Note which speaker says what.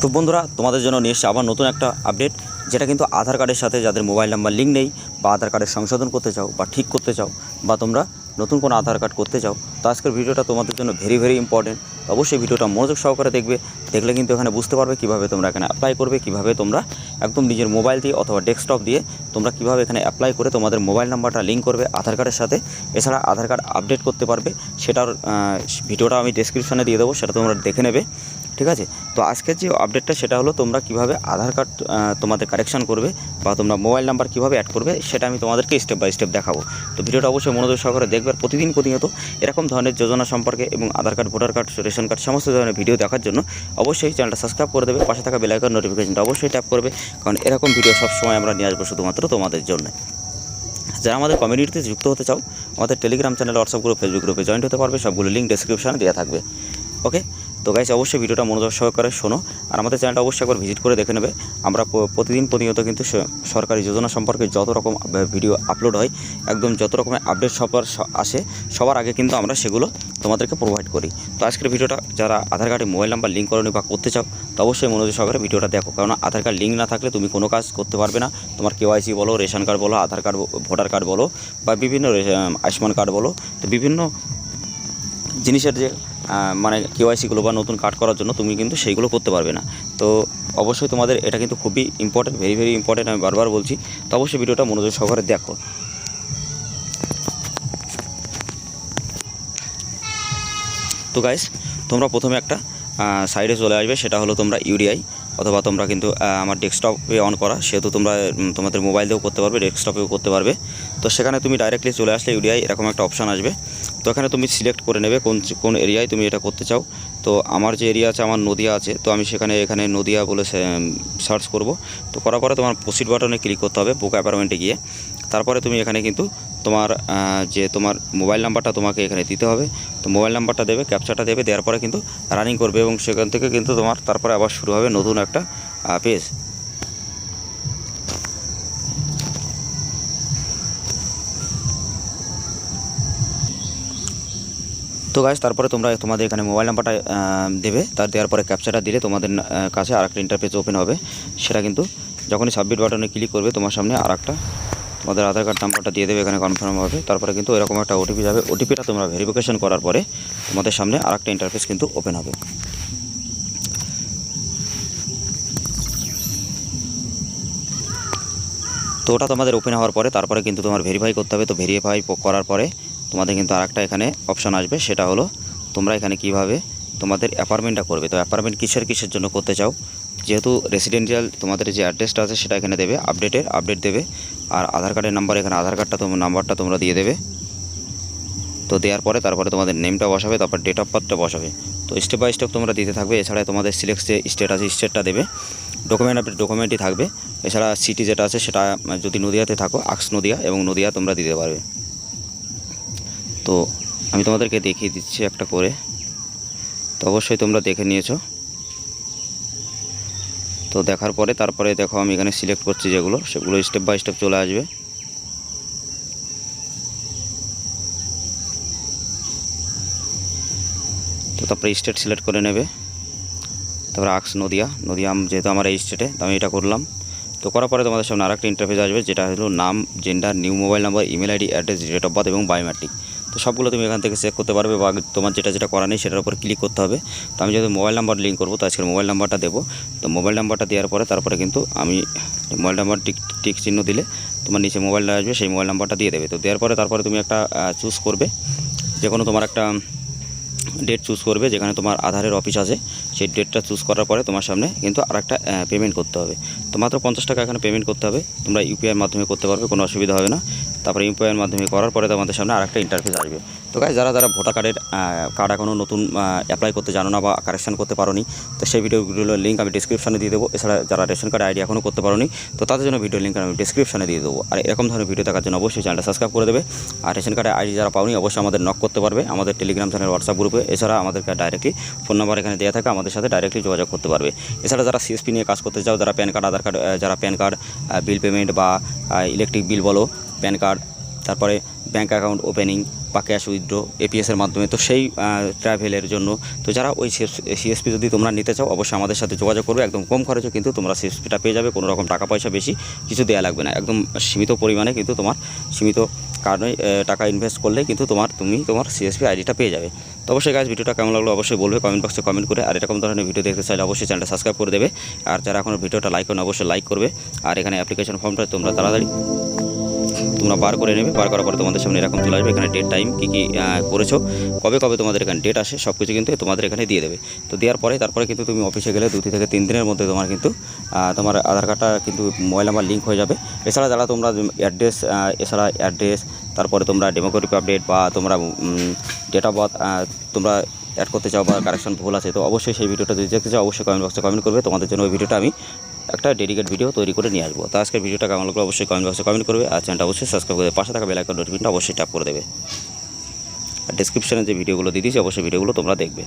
Speaker 1: তো বন্ধুরা, তোমাদের জন্য নিয়ে এসেছে আবার নতুন একটা আপডেট, যেটা কিন্তু আধার কার্ডের সাথে যাদের মোবাইল নাম্বার লিঙ্ক নেই বা আধার কার্ডের সংশোধন করতে চাও বা ঠিক করতে চাও বা তোমরা নতুন কোনো আধার কার্ড করতে চাও, তো আজকের ভিডিওটা তোমাদের জন্য ভেরি ইম্পর্টেন্ট। তো অবশ্যই ভিডিওটা মনোযোগ সহকারে দেখলে কিন্তু এখানে বুঝতে পারবে কীভাবে তোমরা এখানে অ্যাপ্লাই করবে, কীভাবে তোমরা একদম নিজের মোবাইল দিয়ে অথবা ডেস্কটপ দিয়ে তোমরা কীভাবে এখানে অ্যাপ্লাই করে তোমাদের মোবাইল নাম্বারটা লিঙ্ক করবে আধার কার্ডের সাথে, এছাড়া আধার কার্ড আপডেট করতে পারবে। সেটার ভিডিওটা আমি ডেসক্রিপশনে দিয়ে দেবো, সেটা তোমরা দেখে নেবে, ঠিক আছে। তো আজকের যে আপডেটটা সেটা হলো তোমরা কিভাবে আধার কার্ড তোমাদের কারেকশন করবে বা তোমরা মোবাইল নাম্বার কীভাবে অ্যাড করবে, সেটা আমি তোমাদেরকে স্টেপ বাই স্টেপ দেখাবো। তো ভিডিওটা অবশ্যই মনোযোগ সহকারে দেখবে। আর প্রতিনিয়ত এরকম ধরনের যোজনা সম্পর্কে এবং Aadhaar card, voter card, ration card সমস্ত ধরনের ভিডিও দেখার জন্য অবশ্যই চ্যানেলটা সাবস্ক্রাইব করে দেবে, পাশে থাকা বেল আইকন নোটিফিকেশনটা অবশ্যই ট্যাপ করবে, কারণ এরকম ভিডিও সবসময় আমরা নিয়ে আসবো শুধুমাত্র তোমাদের জন্য। যারা আমাদের কমিউনিটিতে যুক্ত হতে চাও, আমাদের Telegram channel, WhatsApp group, Facebook গ্রুপে জয়েন্ট হতে পারবে। সবগুলো লিঙ্ক ডেসক্রিপশনে দেওয়া থাকবে। ওকে, তো গাইস অবশ্যই ভিডিওটা মনোযোগ সহকারে শোনো, আর আমাদের চ্যানেলটা অবশ্যই একবার ভিজিট করে দেখে নেবে। আমরা প্রতিনিয়ত কিন্তু সরকারি যোজনা সম্পর্কে যত রকম ভিডিও আপলোড হয়, একদম যত রকমের আপডেট আসে সবার আগে কিন্তু আমরা সেগুলো তোমাদেরকে প্রোভাইড করি। তো আজকের ভিডিওটা যারা আধার কার্ডে মোবাইল নাম্বার লিঙ্ক করনি বা করতে চাও, তো অবশ্যই মনোযোগ সহকারে ভিডিওটা দেখো, কারণ আধার কার্ড লিঙ্ক না থাকলে তুমি কোনো কাজ করতে পারবে না। তোমার কেওয়াইসি বলো, রেশন কার্ড বলো, আধার কার্ড, ভোটার কার্ড বলো, বা বিভিন্ন আয়ুষ্মান কার্ড বলো, তো বিভিন্ন জিনিসের যে মানে কেওয়াইসিগুলো বা নতুন কার্ড করার জন্য তুমি কিন্তু সেইগুলো করতে পারবে না। তো অবশ্যই তোমাদের এটা কিন্তু খুবই ইম্পর্টেন্ট, ভেরি ইম্পর্টেন্ট, আমি বারবার বলছি। তো অবশ্যই ভিডিওটা মনোযোগ সহকারে দেখো। তো গাইস, তোমরা প্রথমে একটা সাইডে চলে আসবে, সেটা হলো তোমরা ইউডিআই, অথবা তোমরা কিন্তু আমার ডেস্কটপে অন করা, সেহেতু তোমরা তোমাদের মোবাইল দিয়েও করতে পারবে, ডেস্কটপেও করতে পারবে। তো সেখানে তুমি ডাইরেক্টলি চলে আসলে ইউডিআই এরকম একটা অপশান আসবে। তো এখানে তুমি সিলেক্ট করে নেবে কোন এরিয়ায় তুমি এটা করতে চাও। তো আমার যে এরিয়া আছে, আমার নদিয়া আছে, তো আমি এখানে নদিয়া বলে সার্চ করব। তো করার পরে তোমার প্রসিড বাটনে ক্লিক করতে হবে, বুক অ্যাপয়েন্টমেন্টে গিয়ে। তারপরে তুমি এখানে কিন্তু তোমার মোবাইল নাম্বারটা তোমাকে এখানে দিতে হবে। তো মোবাইল নাম্বারটা দেবে, ক্যাপচাটা দেবে, দেওয়ার পরে কিন্তু রানিং করবে, এবং সেখান থেকে কিন্তু তোমার তারপরে আবার শুরু হবে নতুন একটা পেজ। তো গাইস, তারপরে তোমরা তোমাদের এখানে মোবাইল নাম্বারটা দেবে, তার দেওয়ার পরে ক্যাপচাটা দিলে তোমাদের কাছে আরেকটা ইন্টারফেস ওপেন হবে। সেটা কিন্তু যখনই সাবমিট বাটনে ক্লিক করবে, তোমার সামনে আরেকটা তোমাদের আধার কার্ড নাম্বারটা দিয়ে দেবে, এখানে কনফার্ম হবে। তারপরে কিন্তু এরকম একটা ওটিপি যাবে, ওটিপিটা তোমরা ভেরিফিকেশন করার পরে তোমাদের সামনে আরেকটা ইন্টারফেস কিন্তু ওপেন হবে। তো ওটা তোমাদের ওপেন হওয়ার পরে তারপরে কিন্তু তোমার ভেরিফাই করতে হবে। তো ভেরিফাই করার পরে তোমাদের কিন্তু আরেকটা এখানে অপশান আসবে, সেটা হলো তোমরা এখানে কিভাবে তোমাদের অ্যাপার্টমেন্টটা করবে। তো অ্যাপার্টমেন্ট কিসের জন্য করতে চাও, যেহেতু রেসিডেন্সিয়াল তোমাদের যে অ্যাড্রেসটা আছে সেটা এখানে দেবে, আপডেট দেবে। আর আধার কার্ডের নাম্বার, এখানে আধার কার্ডটা নাম্বারটা তোমরা দিয়ে দেবে। তো দেওয়ার পরে তারপরে তোমাদের নেমটা বসাবে, তারপর ডেট অফ বার্থটা বসাবে। তো স্টেপ বাই স্টেপ তোমরা দিতে থাকবে। এছাড়া তোমাদের সিলেক্ট যে স্টেট আছে, স্টেটটা দেবে। ডকুমেন্টই থাকবে। এছাড়া সিটি যেটা আছে সেটা যদি নদিয়াতে থাকো, আক্স নদিয়া, এবং নদিয়া তোমরা দিতে পারবে। তো আমি তোমাদেরকে দেখিয়ে দিচ্ছি একটা করে, তো অবশ্যই তোমরা দেখে নিয়েছো। তো দেখার পরে তারপরে দেখো আমি এখানে সিলেক্ট করছি সেগুলো স্টেপ বাই স্টেপ চলে আসবে। তো তারপরে স্টেট সিলেক্ট করে নেবে, তারপরে আক্স নদিয়া যেহেতু আমার এই স্টেটে, তো আমি এটা করলাম। তো করার পরে তোমাদের সামনে আরেকটা ইন্টারফেস আসবে, যেটা হলো নাম, gender, new mobile number, email ID, address, date of birth এবং বায়োমেট্রিক। তো সবগুলো তুমি এখান থেকে চেক করতে পারবে, বা তোমার যেটা করা নেই সেটার উপর ক্লিক করতে হবে। তো আমি যেহেতু মোবাইল নাম্বার লিঙ্ক করবো, তো আজকের মোবাইল নাম্বারটা দেবো। তো মোবাইল নাম্বারটা দেওয়ার পরে তারপরে কিন্তু আমি মোবাইল নাম্বার টিক চিহ্ন দিলে তোমার নিচে মোবাইলটা আসবে, সেই মোবাইল নাম্বারটা দিয়ে দেবে। তো দেওয়ার পরে তারপরে তুমি একটা চুজ করবে, যে কোনো তোমার একটা ডেট চুজ করবে, যেখানে তোমার আধারের অফিস আছে, সেই ডেটটা চুজ করার পরে তোমার সামনে কিন্তু আরেকটা পেমেন্ট করতে হবে। তো মাত্র 50 টাকা এখানে পেমেন্ট করতে হবে। তোমরা ইউপিআইয়ের মাধ্যমে করতে পারবে, কোনো অসুবিধা হবে না। তারপরে ইউপিআইয়ের মাধ্যমে করার পরে তোমাদের সামনে আরেকটা ইন্টারফেস আসবে। তো গাইস, যারা ভোটার কার্ড এখনও নতুন অ্যাপ্লাই করতে জানো না বা কারেকশন করতে পারোনি, তো সেই ভিডিওগুলোর লিঙ্ক আমি ডিসক্রিপশনে দিয়ে দেবো। এছাড়া যারা রেশন কার্ড আইডি এখনও করতে পারোনি, তো তাদের জন্য ভিডিও লিঙ্ক আমি ডিসক্রিপশনে দিয়ে দেবো। আর এরকম ধরনের ভিডিও দেখার জন্য অবশ্যই চ্যানেলটা সাবস্ক্রাইব করে দেবে। আর রেশন কার্ডের আইডি যারা পাওনি, অবশ্যই আমাদের নক করতে পারবে আমাদের টেলিগ্রাম চ্যানেল, হোয়াটসঅ্যাপ গ্রুপে। এছাড়া আমাদেরকে ডাইরেক্টলি ফোন নাম্বার এখানে দেওয়া থাকে, আমাদের সাথে ডাইরেক্টলি যোগাযোগ করতে পারবে। এছাড়া যারা সিএসপি নিয়ে কাজ করতে চাও, যারা প্যান কার্ড, আধার কার্ড, যারা প্যান কার্ড বিল পেমেন্ট বা ইলেকট্রিক বিল বলো, প্যান কার্ড, তারপরে ব্যাঙ্ক অ্যাকাউন্ট ওপেনিং বা ক্যাশ উইথড্র এপিএসের মাধ্যমে। তো সেই ট্রাভেলের জন্য তো যারা ওই সিএসপি যদি তোমরা নিতে চাও অবশ্যই আমাদের সাথে যোগাযোগ করবে। একদম কম খরচে কিন্তু তোমরা সিএসপিটা পেয়ে যাবে, কোনো রকম টাকা পয়সা বেশি কিছু দেওয়া লাগবে না, একদম সীমিত পরিমাণে কিন্তু তোমার সীমিত কারণে টাকা ইনভেস্ট করলে কিন্তু তুমি তোমার সিএসপি আইডিটা পেয়ে যাবে। তো অবশ্যই গাইজ ভিডিওটা কেমন লাগলো অবশ্যই বলবে কমেন্ট বক্সে কমেন্ট করে। আর এরকম ধরনের ভিডিও দেখতে চাইলে অবশ্যই চ্যানেলটা সাবস্ক্রাইব করে দেবে। আর যারা এখনও ভিডিওটা লাইক করেন অবশ্যই লাইক করবে। আর এখানে অ্যাপ্লিকেশন ফর্মটা তোমরা তাড়াতাড়ি বার করে নেবে। বার করার পরে তোমাদের সামনে এরকম চলে আসবে, এখানে ডেট টাইম কী করেছো, কবে তোমাদের এখানে ডেট আসে সব কিছু কিন্তু তোমাদের এখানে দিয়ে দেবে। তো দেওয়ার পরে তারপরে কিন্তু তুমি অফিসে গেলে 2 থেকে 3 দিনের মধ্যে তোমার কিন্তু তোমার আধার কার্ডটা কিন্তু মোবাইল নাম্বার লিঙ্ক হয়ে যাবে। এছাড়া যারা তোমরা অ্যাড্রেস তারপরে তোমরা ডেমোগ্রাফিক আপডেট বা তোমরা ডেট অফ বার্থ তোমরা অ্যাড করতে চাও বা কারেকশন ভুল আছে, তো অবশ্যই সেই ভিডিওটা যদি দেখতে চাও অবশ্যই কমেন্ট বক্সে কমেন্ট করবে। তোমাদের জন্য ওই ভিডিওটা আমি একটা ডেডিকেট ভিডিও তৈরি করে নিয়ে আসবো। তো আজকের ভিডিওটা কেমন লাগলো অবশ্যই কমেন্ট বক্সে কমেন্ট করবে। আর চ্যানেলটা অবশ্যই সাবস্ক্রাইব করে পাশে থাকা বেল আইকন নোটিফিকেশনটা অবশ্যই ট্যাপ করে দেবে। আর ডেসক্রিপশনে যে ভিডিওগুলো দিয়ে দিয়েছি অবশ্যই ভিডিওগুলো তোমরা দেখবে।